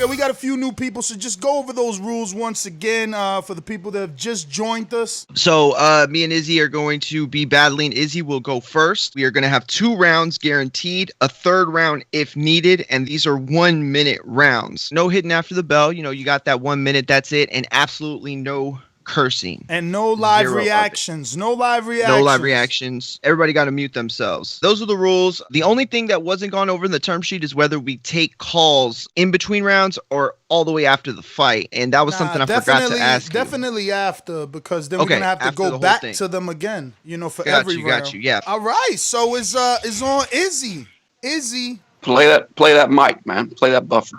Yeah, we got a few new people, so just go over those rules once again for the people that have just joined us. So me and Izzy are going to be battling. Izzy will go first. We are going to have 2 rounds guaranteed, a 3rd round if needed, and these are 1-minute rounds. No hitting after the bell. You know, you got that 1 minute, that's it, and absolutely no cursing. And no live reactions. No live reactions. No live reactions. Everybody got to mute themselves. Those are the rules. The only thing that wasn't gone over in the term sheet is whether we take calls in between rounds or all the way after the fight. And that was something I forgot to ask Definitely after, because then we're going to have to go back to them again, you know, for every round. Got you, yeah. All right, so it's on Izzy. Izzy. Play that mic, man. Play that buffer.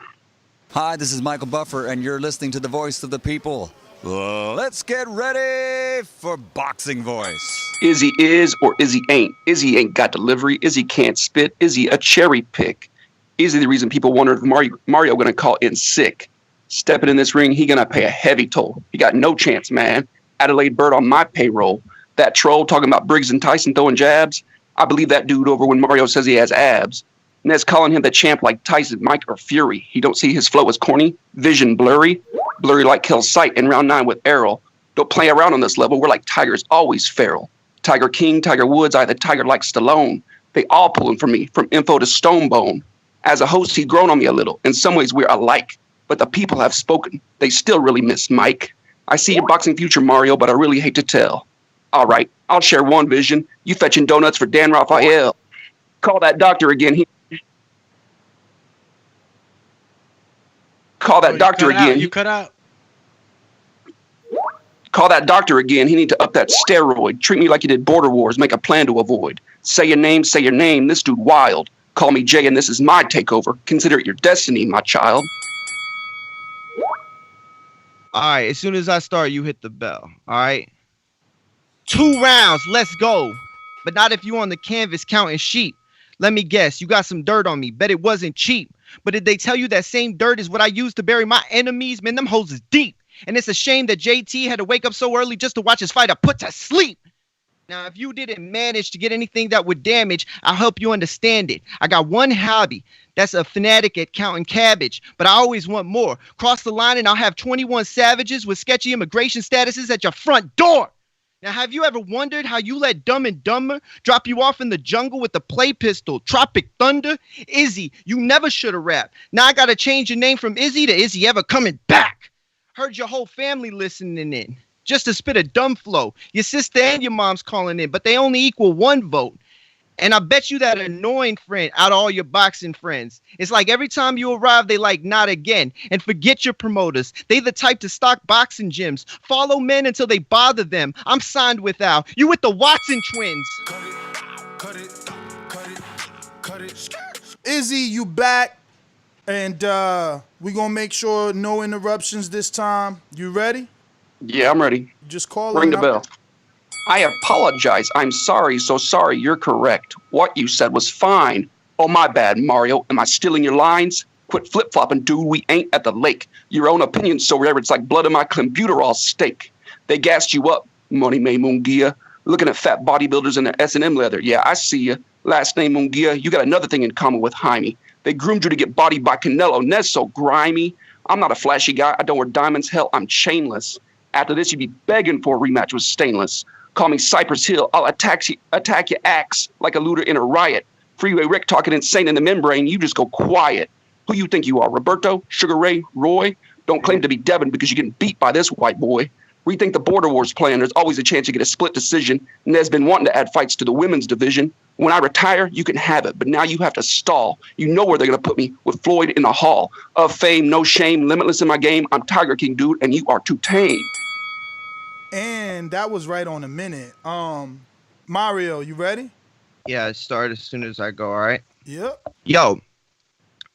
Hi, this is Michael Buffer, and you're listening to the voice of the people. Let's get ready for Boxing Voice. Izzy is or Izzy ain't. Izzy ain't got delivery. Izzy can't spit. Izzy a cherry pick. Izzy the reason people wonder if Mario gonna call in sick. Stepping in this ring, he gonna pay a heavy toll. He got no chance, man. Adelaide Bird on my payroll. That troll talking about Briggs and Tyson throwing jabs. I believe that dude over when Mario says he has abs. Ned's calling him the champ like Tyson, Mike, or Fury. He don't see his flow as corny, vision blurry. Blurry like Kel's sight in round 9 with Errol. Don't play around on this level. We're like tigers, always feral. Tiger King, Tiger Woods, I the tiger like Stallone. They all pulling for me, from info to stone bone. As a host, he's grown on me a little. In some ways, we're alike. But the people have spoken. They still really miss Mike. I see your boxing future, Mario, but I really hate to tell. All right, I'll share one vision. You fetching donuts for Dan Raphael. Call that doctor again. Call that doctor again. You cut out. Call that doctor again. He need to up that steroid. Treat me like you did Border Wars. Make a plan to avoid. Say your name, say your name. This dude wild. Call me Jay and this is my takeover. Consider it your destiny, my child. All right, as soon as I start, you hit the bell. All right? 2 rounds, let's go. But not if you on the canvas counting sheep. Let me guess, you got some dirt on me. Bet it wasn't cheap. But did they tell you that same dirt is what I use to bury my enemies? Man, them hoes is deep. And it's a shame that JT had to wake up so early just to watch his fighter put to sleep. Now, if you didn't manage to get anything that would damage, I'll help you understand it. I got one hobby. That's a fanatic at counting cabbage. But I always want more. Cross the line and I'll have 21 savages with sketchy immigration statuses at your front door. Now, have you ever wondered how you let Dumb and Dumber drop you off in the jungle with a play pistol, Tropic Thunder? Izzy, you never should have rapped. Now I got to change your name from Izzy to Izzy Ever Coming Back. Heard your whole family listening in just to spit a dumb flow. Your sister and your mom's calling in, but they only equal 1 vote. And I bet you that annoying friend out of all your boxing friends. It's like every time you arrive, they like, not again. And forget your promoters. They the type to stock boxing gyms. Follow men until they bother them. I'm signed with Al. You with the Watson twins. Cut it. Izzy, you back. And we going to make sure no interruptions this time. You ready? Yeah, I'm ready. Just call Ring the bell. I apologize. I'm sorry. So sorry. You're correct. What you said was fine. Oh, my bad, Mario. Am I stealing your lines? Quit flip-flopping, dude. We ain't at the lake. Your own opinion's so rare, it's like blood in my computer all steak. They gassed you up, Money May Mungia. Looking at fat bodybuilders in their S&M leather. Yeah, I see you. Last name Mungia. You got another thing in common with Jaime. They groomed you to get bodied by Canelo. Ned's so grimy. I'm not a flashy guy. I don't wear diamonds. Hell, I'm chainless. After this, you'd be begging for a rematch with Stainless. Call me Cypress Hill. I'll attack your axe like a looter in a riot. Freeway Rick talking insane in the membrane. You just go quiet. Who you think you are, Roberto, Sugar Ray, Roy? Don't claim to be Devin because you're getting beat by this white boy. Rethink the Border Wars plan. There's always a chance you get a split decision. Ned's been wanting to add fights to the women's division. When I retire, you can have it, but now you have to stall. You know where they're going to put me, with Floyd in the hall. Of fame, no shame, limitless in my game. I'm Tiger King, dude, and you are too tame. And that was right on a minute. Mario, you ready? Yeah, start as soon as I go, all right? Yep. Yo,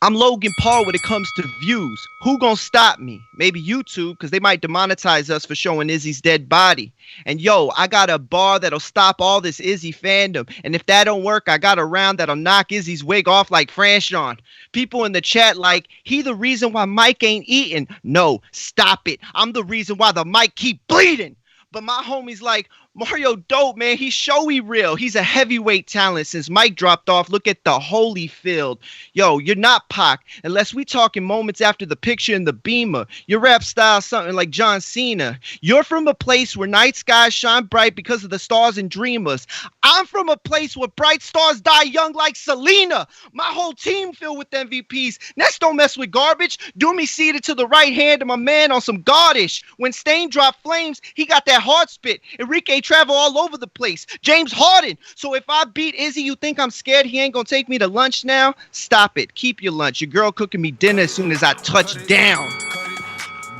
I'm Logan Paul when it comes to views. Who gonna stop me? Maybe YouTube, because they might demonetize us for showing Izzy's dead body. And yo, I got a bar that'll stop all this Izzy fandom. And if that don't work, I got a round that'll knock Izzy's wig off like Franchon. People in the chat like, he the reason why Mike ain't eating. No, stop it. I'm the reason why the mic keep bleeding. But my homies like, Mario dope, man. He's showy real. He's a heavyweight talent. Since Mike dropped off, look at the Holyfield. Yo, you're not Pac. Unless we talking moments after the picture in the Beamer. Your rap style something like John Cena. You're from a place where night skies shine bright because of the stars and dreamers. I'm from a place where bright stars die young like Selena. My whole team filled with MVPs. Nets don't mess with garbage. Do me seated to the right hand of my man on some Gardish. When Stain dropped flames, he got that hard spit. Enrique travel all over the place. James Harden. So if I beat Izzy, you think I'm scared he ain't gonna take me to lunch now? Stop it. Keep your lunch. Your girl cooking me dinner as soon as I touch down.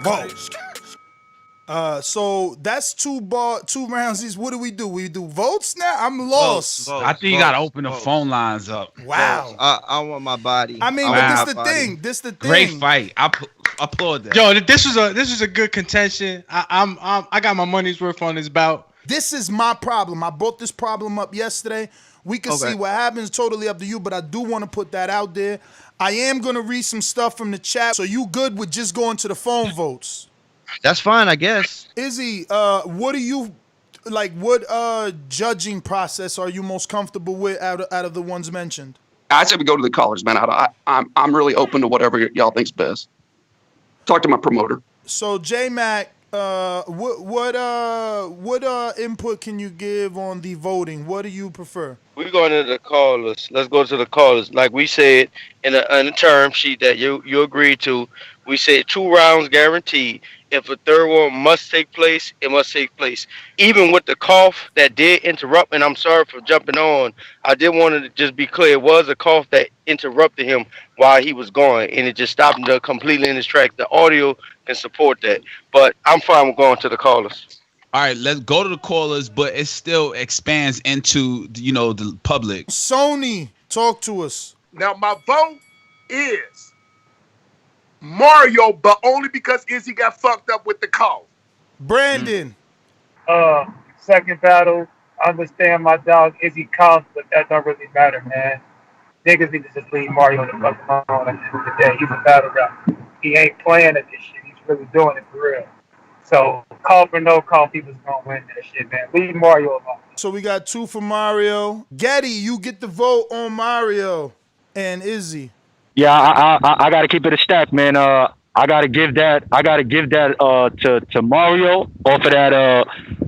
Whoa. So that's two rounds. What do? We do votes now? I'm lost. Votes, I think you gotta votes, open the votes. phone lines up. Wow. I want my body. I mean, Wow. but this the thing. Great fight. I applaud that. Yo, this was a good contention. I got my money's worth on this bout. This is my problem. I brought this problem up yesterday. We can see what happens. Totally up to you, but I do want to put that out there. I am going to read some stuff from the chat. So you good with just going to the phone votes? That's fine, I guess. Izzy, what do you like? What judging process are you most comfortable with out of the ones mentioned? I said we go to the callers, man. I'm really open to whatever y'all think's best. Talk to my promoter. So J Mac, what input can you give on the voting? What do you prefer? We're going to the callers. Let's go to the callers. Like we said in a term sheet that you agreed to, we said 2 rounds guaranteed. If a third one must take place, it must take place. Even with the cough that did interrupt, and I'm sorry for jumping on, I did want to just be clear. It was a cough that interrupted him while he was going, and it just stopped him completely in his tracks. The audio can support that. But I'm fine with going to the callers. All right, let's go to the callers, but it still expands into the public. Sony, talk to us. Now, my vote is Mario, but only because Izzy got fucked up with the call. Brandon. Second battle. I understand my dog Izzy coughed, but that don't really matter, man. Niggas need to just leave Mario the fuck alone at the end of the day. He's a battle guy. He ain't playing at this shit. He's really doing it for real. So, cough or no cough, he was gonna win that shit, man. Leave Mario alone. So we got 2 for Mario. Getty, you get the vote on Mario and Izzy. Yeah, I gotta keep it a stack, man. I gotta give that to Mario off of that.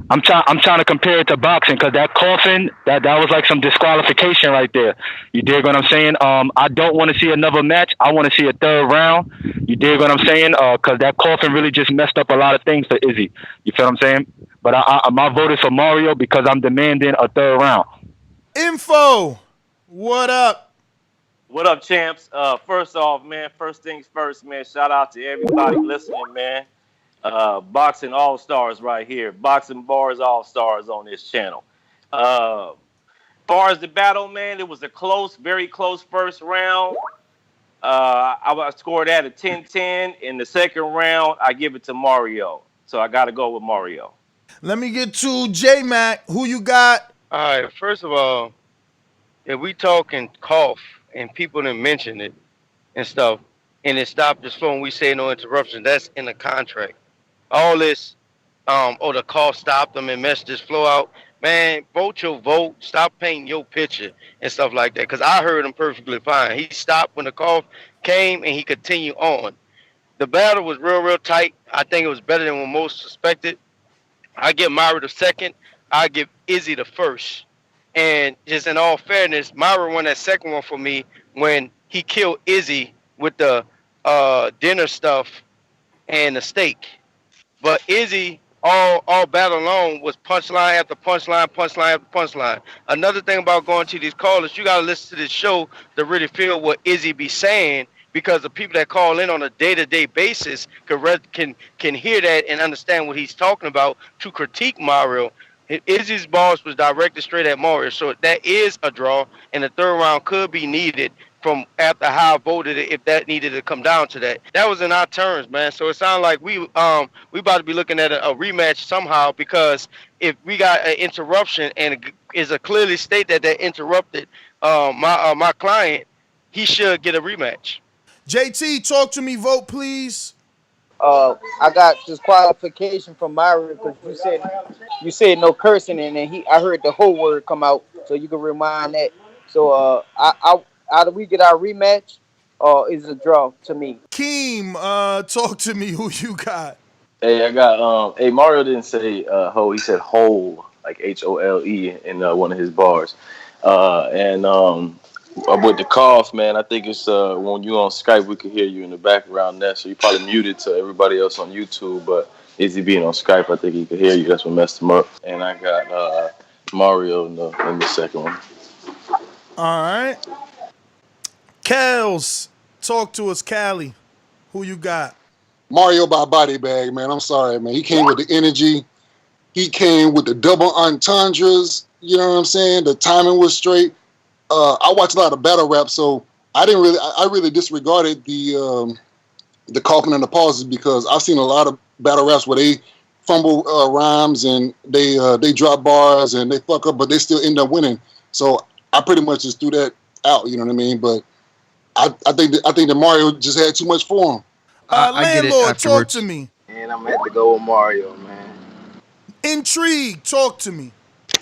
I'm trying to compare it to boxing because that coughing that was like some disqualification right there. You dig what I'm saying? I don't want to see another match. I want to see a third round. You dig what I'm saying? Because that coughing really just messed up a lot of things for Izzy. You feel what I'm saying? But my vote is for Mario because I'm demanding a third round. Info, what up? What up, champs? First off, man, first things first, man, shout out to everybody listening, man. Boxing All-Stars right here. Boxing Bars All-Stars on this channel. Far as the battle, man, it was a close, very close first round. I scored at a 10-10. In the second round, I give it to Mario. So I got to go with Mario. Let me get to J-Mac. Who you got? All right, first of all, if we talking cough and people didn't mention it and stuff, and it stopped the flow and we say no interruption, that's in the contract. All this, the call stopped them and messed this flow out. Man, vote your vote. Stop painting your picture and stuff like that. Because I heard him perfectly fine. He stopped when the call came and he continued on. The battle was real tight. I think it was better than what most suspected. I give Myra the second. I give Izzy the first. And just in all fairness, Myra won that second one for me when he killed Izzy with the dinner stuff and the steak. But Izzy, all battle long, was punchline after punchline after punchline. Another thing about going to these callers, you got to listen to this show to really feel what Izzy be saying, because the people that call in on a day-to-day basis can hear that and understand what he's talking about to critique Mario. Izzy's balls was directed straight at Mario, so that is a draw, and the third round could be needed from after how I voted it if that needed to come down to that. That was in our terms, man. So it sounds like we about to be looking at a rematch somehow, because if we got an interruption and it is a clearly state that interrupted my client, he should get a rematch. JT, talk to me. Vote, please. I got disqualification from Myra because you said no cursing, and then I heard the whole word come out, so you can remind that. So either we get our rematch or is it a draw to me. Keem, talk to me. Who you got? Hey, I got hey, Mario didn't say ho, he said hole, like HOLE in one of his bars. And with the cough, man, I think it's when you on Skype we could hear you in the background there, so you probably muted to everybody else on YouTube, but Izzy being on Skype, I think he could hear you. That's what messed him up. And I got Mario in the second one. All right. Kels, talk to us, Cali. Who you got? Mario by body bag, man. I'm sorry, man. He came with the energy. He came with the double entendres. You know what I'm saying? The timing was straight. I watch a lot of battle rap, so I really disregarded the coughing and the pauses because I've seen a lot of battle raps where they fumble rhymes and they drop bars and they fuck up, but they still end up winning. So I pretty much just threw that out. You know what I mean? But I think that Mario just had too much for him. I get it Landlord, talk afterwards. to me. And I'm gonna have to go with Mario, man. Intrigue, talk to me.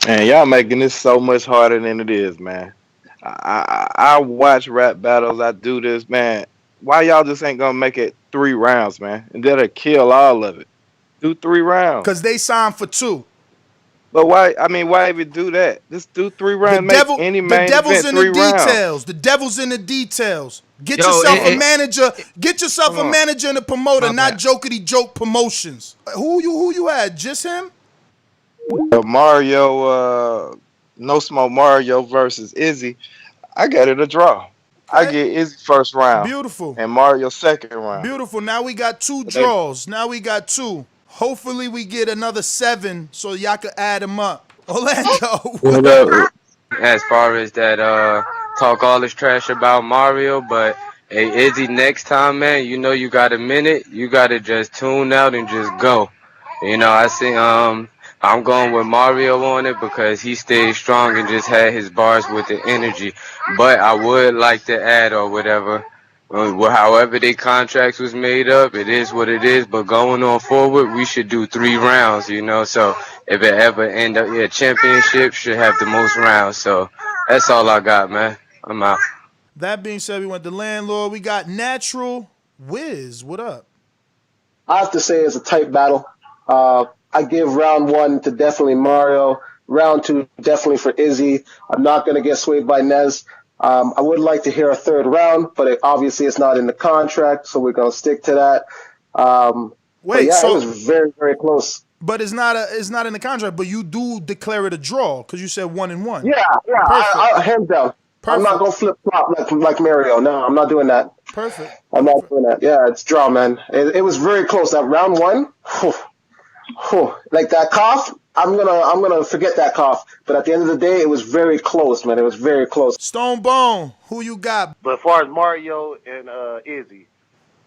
Man, y'all making this so much harder than it is, man. I watch rap battles. I do this, man. Why y'all just ain't gonna make it 3 rounds, man? And that'll kill all of it. Do 3 rounds. Because they signed for 2. But why? I mean, why even do that? Just do 3 rounds. Make any The main devil's event in the 3 rounds. details. The devil's in the details. Get Yo, yourself a manager. Get yourself Come a on. manager and a promoter, My not bad. jokety joke promotions. Who you had? Just him? Mario, no smoke Mario versus Izzy. I got it a draw. I Okay. get Izzy first round Beautiful. and Mario second round. Beautiful. Now we got 2 But they, draws. Now we got 2. Hopefully we get another 7 so y'all can add them up. Orlando, what up? As far as that talk all this trash about Mario, but hey Izzy, next time, man, you know you got a minute, you gotta just tune out and just go. You know, I see I'm going with Mario on it because he stayed strong and just had his bars with the energy. But I would like to add or whatever. However their contracts was made up, it is what it is. But going on forward, we should do 3 rounds, you know. So if it ever end up, championship should have the most rounds. So that's all I got, man. I'm out. That being said, we went to Landlord. We got Natural Wiz. What up? I have to say it's a tight battle. I give round 1 to definitely Mario. Round 2 definitely for Izzy. I'm not going to get swayed by Nez. I would like to hear a 3rd round, but obviously it's not in the contract, so we're going to stick to that. But yeah, it was very, very close. But it's not in the contract. But you do declare it a draw because you said 1-1. Yeah, I hands down. Perfect. I'm not going to flip flop like Mario. No, I'm not doing that. Perfect. I'm not doing that. Yeah, it's draw, man. It was very close. That round 1, like that cough. I'm gonna forget that cough. But at the end of the day, it was very close, man. It was very close. Stone Bone, who you got? But as far as Mario and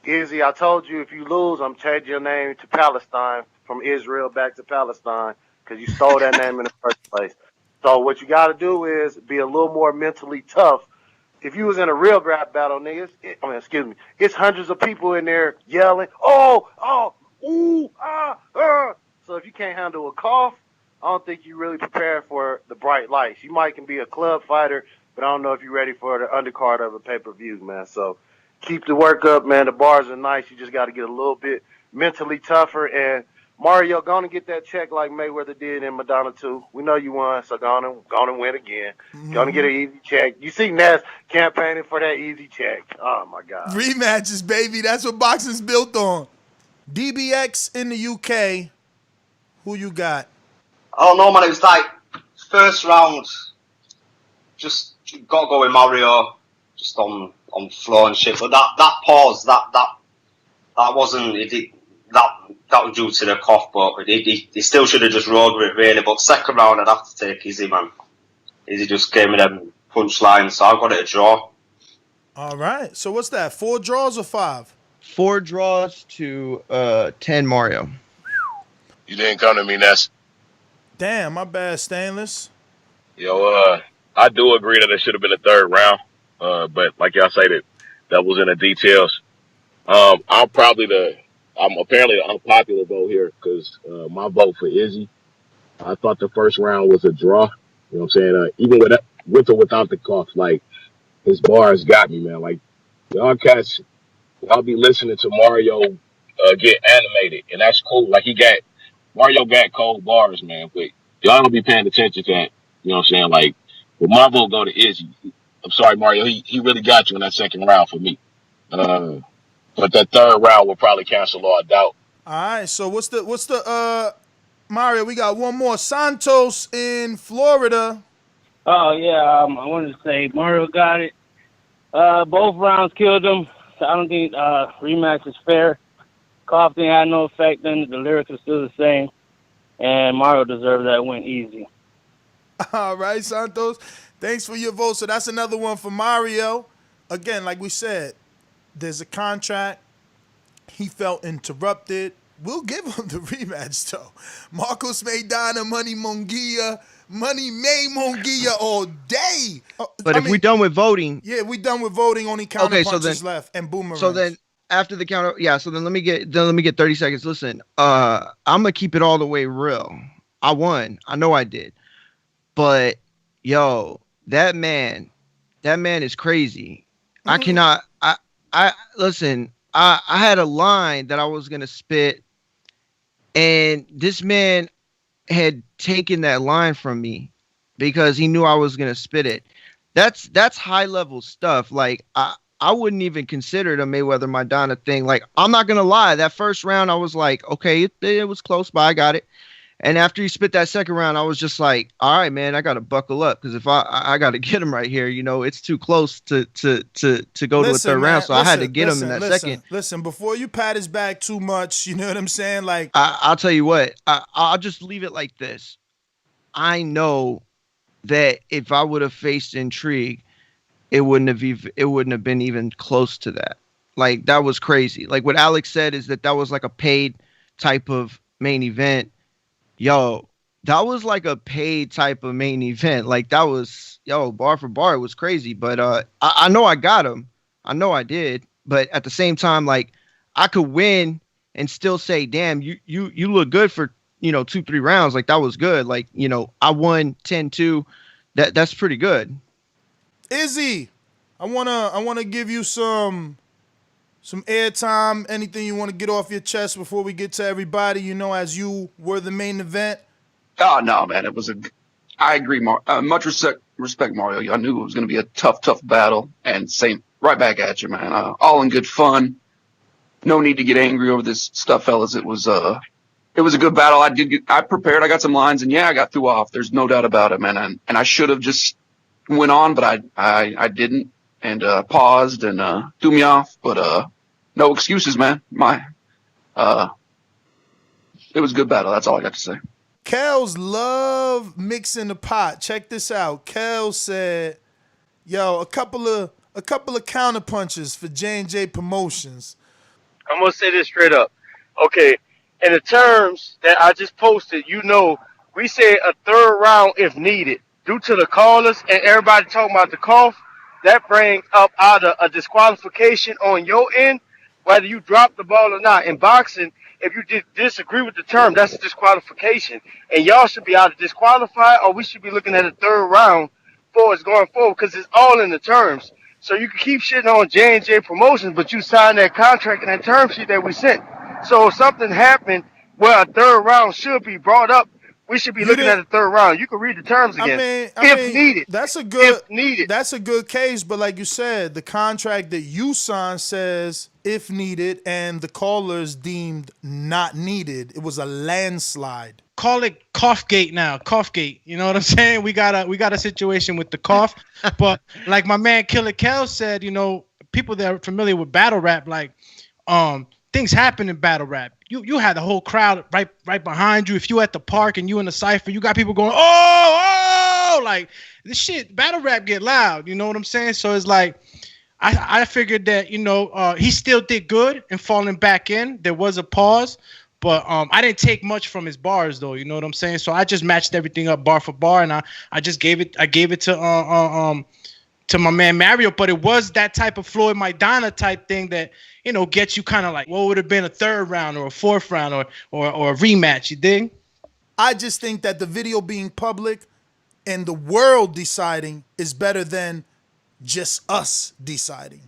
Izzy, I told you if you lose, I'm changing your name to Palestine, from Israel back to Palestine, because you stole that name in the first place. So what you got to do is be a little more mentally tough. If you was in a real rap battle, niggas, it's hundreds of people in there yelling, ooh, ah. So if you can't handle a cough, I don't think you really prepared for the bright lights. You might can be a club fighter, but I don't know if you're ready for the undercard of a pay-per-view, man. So keep the work up, man. The bars are nice. You just got to get a little bit mentally tougher. And Mario, gonna get that check like Mayweather did in Madonna 2. We know you won, so gonna win again. Gonna get an easy check. You see Ness campaigning for that easy check. Oh, my God. Rematches, baby. That's what boxing's built on. DBX in the UK. Who you got? Oh no, man, it was like first round. Just got to go with Mario, just on floor and shit. But that pause, that wasn't that was due to the cough, but he still should have just rolled with it really. But second round, I'd have to take Izzy, man. Izzy just gave me them punchlines, so I got it a draw. All right. So what's that? 4 draws or 5? 4 draws to 10 Mario. You didn't come to me, Ness. Damn, my bad, Stainless. Yo, I do agree that it should have been a 3rd round. But like y'all say, that was in the details. I'm probably I'm apparently an unpopular vote here because my vote for Izzy. I thought the first round was a draw. You know what I'm saying? Even with or without the cough, like his bars got me, man. Like y'all cats, y'all be listening to Mario get animated, and that's cool. Like Mario got cold bars, man. But y'all don't be paying attention to that. You know what I'm saying? Like, with my vote go to Izzy. I'm sorry, Mario. He really got you in that second round for me. But that third round will probably cancel all doubt. All right. So what's the Mario? We got one more. Santos in Florida. Oh yeah, I wanted to say Mario got it. Both rounds killed him. So I don't think rematch is fair. Cough thing had no effect. Then the lyrics are still the same, and Mario deserved that win easy. All right, Santos. Thanks for your vote. So that's another one for Mario. Again, like we said, there's a contract. He felt interrupted. We'll give him the rematch, though. Marcos Maidana, Money Mungia, Money May Mungia all day. But if we're done with voting, yeah, we done with voting. Only counter punches left and boomerangs. So then after the counter, yeah. So then let me get 30 seconds. Listen, I'm gonna keep it all the way real. I won. I know I did. But yo, that man is crazy. I cannot. I listen. I had a line that I was gonna spit, and this man had taken that line from me because he knew I was gonna spit it. That's high level stuff. Like I wouldn't even consider the Mayweather Maidana thing. Like, I'm not gonna lie, that first round I was like, okay, it was close, but I got it. And after he spit that second round, I was just like, all right, man, I got to buckle up because if I got to get him right here, you know, it's too close to go to a third round. So I had to get him in that second. Listen, before you pat his back too much, you know what I'm saying? Like, I'll tell you what, I'll just leave it like this. I know that if I would have faced Intrigue, it wouldn't have been even close to that. Like, that was crazy. Like what Alex said is that was like a paid type of main event. Yo, that was like a paid type of main event. Like that was, bar for bar, it was crazy. But I know I got him. I know I did. But at the same time, like I could win and still say, damn, you look good for, 2-3 rounds. Like that was good. Like, I won 10-2. That's pretty good. Izzy, I wanna give you some airtime, anything you want to get off your chest before we get to everybody, as you were the main event? Oh, no, man. I agree, much respect, Mario. I knew it was going to be a tough battle, and same, right back at you, man. All in good fun. No need to get angry over this stuff, fellas. It was a good battle. I prepared. I got some lines, and yeah, I got threw off. There's no doubt about it, man. And I should have just went on, but I didn't. And paused and threw me off, but no excuses, man. It was a good battle. That's all I got to say. Kels love mixing the pot. Check this out. Kels said, "Yo, a couple of counter punches for J&J Promotions." I'm gonna say this straight up. Okay, in the terms that I just posted, we said a third round if needed. Due to the callers and everybody talking about the cough, that brings up either a disqualification on your end, whether you drop the ball or not. In boxing, if you disagree with the term, that's a disqualification. And y'all should be either disqualified or we should be looking at a third round for us going forward because it's all in the terms. So you can keep shitting on J&J Promotions, but you signed that contract and that term sheet that we sent. So if something happened where a third round should be brought up, we should be looking at a third round. You can read the terms again. If needed. That's a good case, but like you said, the contract that you signed says if needed, and the callers deemed not needed. It was a landslide. Call it Coughgate now. Coughgate. You know what I'm saying? We got a situation with the cough. But like my man Killer Kel said, people that are familiar with battle rap, like things happen in battle rap. You had the whole crowd right behind you. If you at the park and you in the cypher, you got people going, oh, like this shit, battle rap get loud. You know what I'm saying? So it's like, I figured that, he still did good in falling back in. There was a pause, but I didn't take much from his bars though. You know what I'm saying? So I just matched everything up bar for bar, and I just gave it to to my man Mario, but it was that type of Floyd Maidana type thing that, you know, gets you kind of like, what would have been a third round or a fourth round or a rematch, you dig? I just think that the video being public and the world deciding is better than just us deciding.